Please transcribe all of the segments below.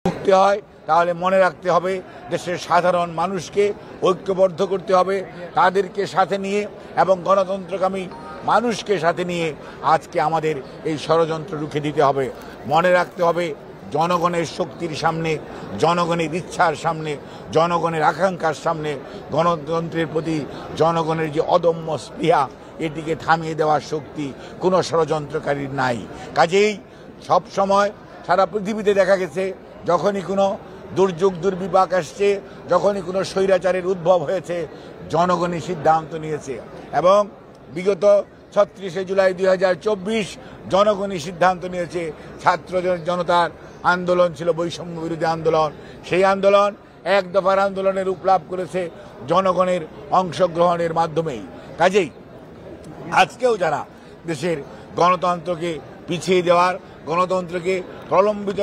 মুক্তি হয় তাহলে মনে রাখতে হবে দেশের সাধারণ মানুষকে ঐক্যবদ্ধ করতে হবে, তাদেরকে সাথে নিয়ে এবং গণতন্ত্রকামী মানুষকে সাথে নিয়ে আজকে আমাদের এই ষড়যন্ত্র রুখে দিতে হবে। মনে রাখতে হবে জনগণের শক্তির সামনে, জনগণের ইচ্ছার সামনে, জনগণের আকাঙ্ক্ষার সামনে গণতন্ত্রের প্রতি জনগণের যে অদম্য স্পৃহা, এটিকে থামিয়ে দেওয়ার শক্তি কোনো ষড়যন্ত্রকারীর নাই। কাজেই সব সময় সারা পৃথিবীতে দেখা গেছে যখনই কোনো দুর্যোগ দুর্বিপাক আসছে, যখনই কোনো স্বৈরাচারের উদ্ভব হয়েছে, জনগণই সিদ্ধান্ত নিয়েছে। এবং বিগত ৩৬শে জুলাই ২০২৪ জনগণই সিদ্ধান্ত নিয়েছে। ছাত্র জনতার আন্দোলন ছিল বৈষম্য বিরোধী আন্দোলন, সেই আন্দোলন এক দফার আন্দোলনের রূপ লাভ করেছে জনগণের অংশগ্রহণের মাধ্যমেই। কাজেই আজকেও যারা দেশের গণতন্ত্রকে পিছিয়ে দেওয়ার, গণতন্ত্রকে প্রলম্বিত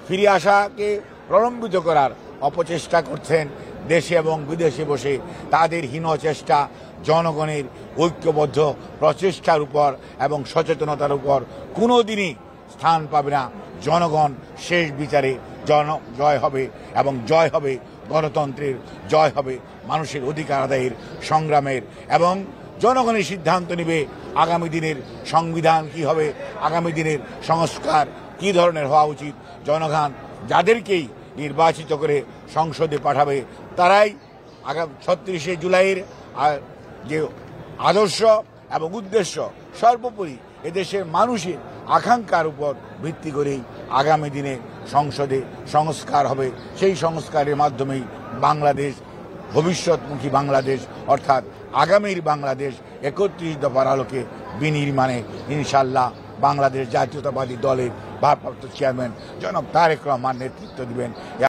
ফিরে আসাকে প্রলম্বিত করার অপচেষ্টা করছেন দেশে এবং বিদেশে বসে, তাদের হীন চেষ্টা জনগণের ঐক্যবদ্ধ প্রচেষ্টার উপর এবং সচেতনতার উপর কোনো দিনই স্থান পাবে না। জনগণ শেষ বিচারে জয় হবে এবং জয় হবে গণতন্ত্রের, জয় হবে মানুষের অধিকার আদায়ের সংগ্রামের। এবং জনগণের সিদ্ধান্ত নেবে আগামী দিনের সংবিধান কি হবে, আগামী দিনের সংস্কার কি ধরনের হওয়া উচিত। জনগণ যাদেরকেই নির্বাচিত করে সংসদে পাঠাবে তারাই আগামী ৩৬শে জুলাইয়ের যে আদর্শ এবং উদ্দেশ্য সর্বোপরি এদেশের মানুষের আকাঙ্ক্ষার উপর ভিত্তি করেই আগামী দিনে সংসদে সংস্কার হবে। সেই সংস্কারের মাধ্যমেই বাংলাদেশ, ভবিষ্যৎমুখী বাংলাদেশ অর্থাৎ আগামীর বাংলাদেশ ৩১ দফার আলোকে বিনির্মাণে ইনশাল্লাহ বাংলাদেশ জাতীয়তাবাদী দলের ভারপ্রাপ্ত চেয়ারম্যান জনাব তারেক রহমান নেতৃত্ব দিবেন।